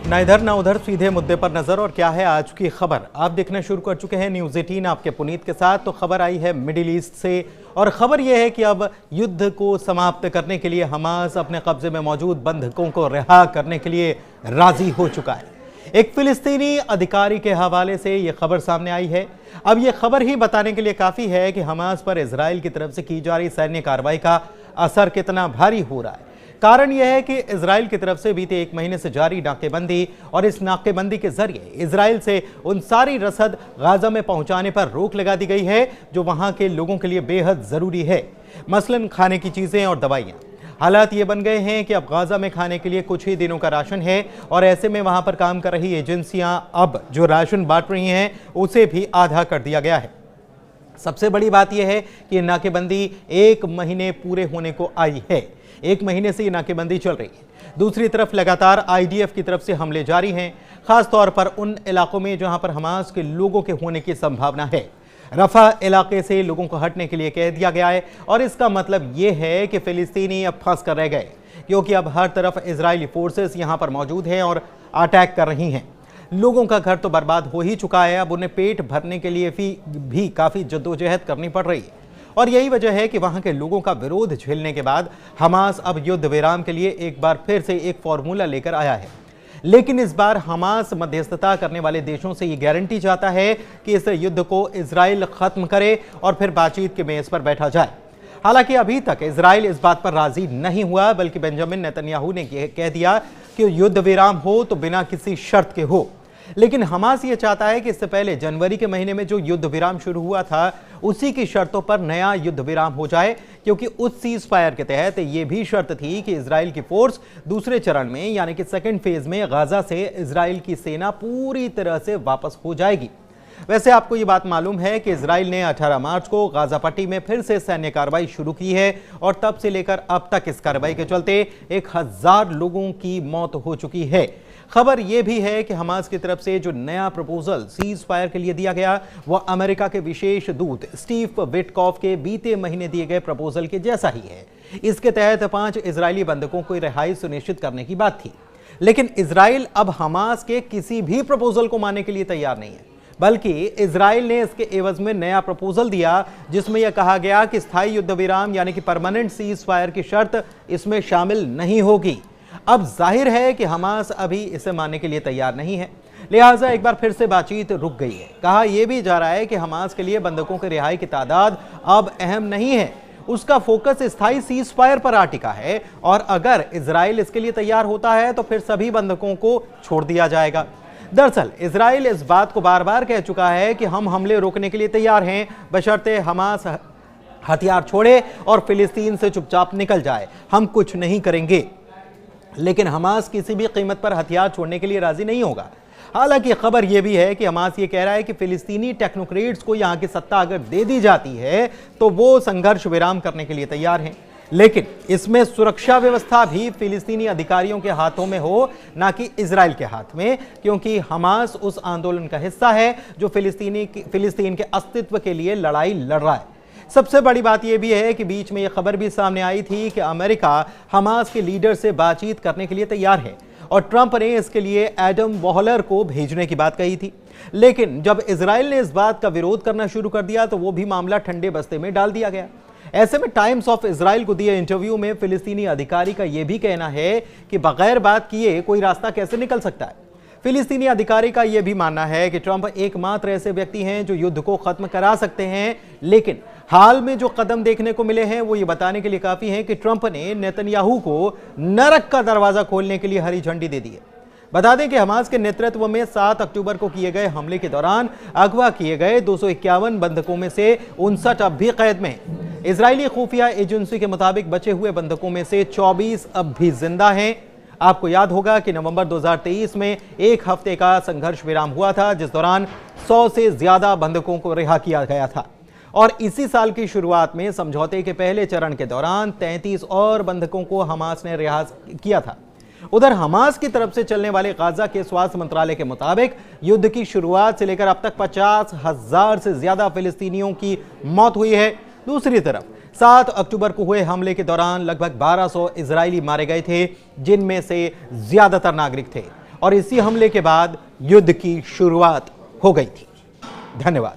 ना इधर ना उधर, सीधे मुद्दे पर नजर। और क्या है आज की खबर, आप देखना शुरू कर चुके हैं न्यूज़ 18 आपके पुनीत के साथ। तो खबर आई है मिडिल ईस्ट से, और खबर यह है कि अब युद्ध को समाप्त करने के लिए हमास अपने कब्जे में मौजूद बंधकों को रिहा करने के लिए राजी हो चुका है। एक फिलिस्तीनी अधिकारी के हवाले से यह खबर सामने आई है। अब यह खबर ही बताने के लिए काफी है कि हमास पर इजराइल की तरफ से की जा रही सैन्य कार्रवाई का असर कितना भारी हो रहा है। कारण यह है कि इजराइल की तरफ से बीते एक महीने से जारी नाकेबंदी, और इस नाकेबंदी के जरिए इजराइल से उन सारी रसद गाजा में पहुंचाने पर रोक लगा दी गई है जो वहां के लोगों के लिए बेहद जरूरी है, मसलन खाने की चीजें और दवाइयां। हालात ये बन गए हैं कि अब गाजा में खाने के लिए कुछ ही दिनों का राशन है, और ऐसे में वहां पर काम कर रही एजेंसियां अब जो राशन बांट रही हैं उसे भी आधा कर दिया गया है। सबसे बड़ी बात यह है कि नाकेबंदी एक महीने पूरे होने को आई है। एक महीने से ये नाकेबंदी चल रही है। दूसरी तरफ लगातार आईडीएफ की तरफ से हमले जारी हैं, खास तौर पर उन इलाकों में जहां पर हमास के लोगों के होने की संभावना है। रफा इलाके से लोगों को हटने के लिए कह दिया गया है, और इसका मतलब यह है कि फिलिस्तीनी अब फंस कर रह गए, क्योंकि अब हर तरफ इजरायली फोर्सेस यहां पर मौजूद हैं और अटैक कर रही हैं। लोगों का घर तो बर्बाद हो ही चुका है, अब उन्हें पेट भरने के लिए भी काफी जद्दोजहद करनी पड़ रही है। और यही वजह है कि वहां के लोगों का विरोध झेलने के बाद हमास अब युद्ध विराम के लिए एक बार फिर से एक फॉर्मूला लेकर आया है। लेकिन इस बार हमास मध्यस्थता करने वाले देशों से ये गारंटी चाहता है कि इस युद्ध को इजराइल खत्म करे और फिर बातचीत के मेज पर बैठा जाए। हालांकि अभी तक इजराइल इस बात पर राजी नहीं हुआ, बल्कि बेंजामिन नेतन्याहू ने कह दिया कि युद्ध विराम हो तो बिना किसी शर्त के हो। लेकिन हमास ये चाहता है कि इससे पहले जनवरी के महीने में जो युद्ध विराम शुरू हुआ था उसी की शर्तों पर नया युद्ध विराम हो जाए, क्योंकि उस सीज फायर के तहत ये भी शर्त थी कि इजराइल की फोर्स दूसरे चरण में यानी कि सेकंड फेज में गाजा से इजराइल की सेना पूरी तरह से वापस हो जाएगी। वैसे आपको ये बात मालूम है कि इजराइल ने 18 मार्च को गाजा पट्टी में फिर से सैन्य कार्रवाई शुरू की है, और तब से लेकर अब तक इस कार्रवाई के चलते 1000 लोगों की मौत हो चुकी है। खबर यह भी है कि हमास की तरफ से जो नया प्रपोजल सीज फायर के लिए दिया गया वह अमेरिका के विशेष दूत स्टीव विटकॉफ के बीते महीने दिए गए प्रपोजल के जैसा ही है। इसके तहत 5 इजरायली बंधकों को रिहाई सुनिश्चित करने की बात थी, लेकिन इजराइल अब हमास के किसी भी प्रपोजल को मानने के लिए तैयार नहीं है, बल्कि इजराइल ने इसके एवज में नया प्रपोजल दिया जिसमें यह कहा गया कि स्थायी युद्ध विराम यानी कि परमानेंट सीज फायर की शर्त इसमें शामिल नहीं होगी। अब जाहिर है कि हमास अभी इसे मानने के लिए तैयार नहीं है, लिहाजा एक बार फिर से बातचीत रुक गई है। कहा यह भी जा रहा है कि हमास के लिए बंधकों के रिहाई की तादाद अब अहम नहीं है, उसका फोकस स्थायी सीज फायर पर आ टिका है, और अगर इजराइल इसके लिए तैयार होता है तो फिर सभी बंधकों को छोड़ दिया जाएगा। दरअसल इजराइल इस बात को बार बार कह चुका है कि हम हमले रोकने के लिए तैयार हैं, बशर्ते हमास हथियार छोड़े और फिलिस्तीन से चुपचाप निकल जाए, हम कुछ नहीं करेंगे। लेकिन हमास किसी भी कीमत पर हथियार छोड़ने के लिए राजी नहीं होगा। हालांकि खबर यह भी है कि हमास ये कह रहा है कि फिलिस्तीनी टेक्नोक्रेट्स को यहां की सत्ता अगर दे दी जाती है तो वो संघर्ष विराम करने के लिए तैयार हैं, लेकिन इसमें सुरक्षा व्यवस्था भी फिलिस्तीनी अधिकारियों के हाथों में हो, ना कि इजराइल के हाथ में, क्योंकि हमास उस आंदोलन का हिस्सा है जो फिलिस्तीन के अस्तित्व के लिए लड़ाई लड़ रहा है। सबसे बड़ी बात यह भी है कि बीच में यह खबर भी सामने आई थी कि अमेरिका हमास के लीडर से बातचीत करने के लिए तैयार है, और ट्रंप ने इसके लिए एडम वॉलर को भेजने की बात कही थी। लेकिन जब इजराइल ने इस बात का विरोध करना शुरू कर दिया तो वो भी मामला ठंडे बस्ते में डाल दिया गया। ऐसे में टाइम्स ऑफ इजराइल को दिए इंटरव्यू में फिलिस्तीनी अधिकारी का यह भी कहना है कि बगैर बात किए कोई रास्ता कैसे निकल सकता है। फिलिस्तीनी अधिकारी का यह भी मानना है कि ट्रंप एकमात्र ऐसे व्यक्ति हैं जो युद्ध को खत्म करा सकते हैं, लेकिन हाल में जो कदम देखने को मिले हैं वो ये बताने के लिए काफी हैं कि ट्रंप ने नेतन्याहू को नरक का दरवाजा खोलने के लिए हरी झंडी दे दी है। बता दें कि हमास के नेतृत्व में 7 अक्टूबर को किए गए हमले के दौरान अगवा किए गए 251 बंधकों में से 59 अब भी कैद में। इजरायली खुफिया एजेंसी के मुताबिक बचे हुए बंधकों में से 24 अब भी जिंदा हैं। आपको याद होगा कि नवंबर 2023 में एक हफ्ते का संघर्ष विराम हुआ था, जिस दौरान 100 से ज्यादा बंधकों को रिहा किया गया था, और इसी साल की शुरुआत में समझौते के पहले चरण के दौरान 33 और बंधकों को हमास ने रिहा किया था। उधर हमास की तरफ से चलने वाले गाजा के स्वास्थ्य मंत्रालय के मुताबिक युद्ध की शुरुआत से लेकर अब तक 50,000 से ज्यादा फिलिस्तीनियों की मौत हुई है। दूसरी तरफ 7 अक्टूबर को हुए हमले के दौरान लगभग 1200 इजरायली मारे गए थे, जिनमें से ज्यादातर नागरिक थे, और इसी हमले के बाद युद्ध की शुरुआत हो गई थी। धन्यवाद।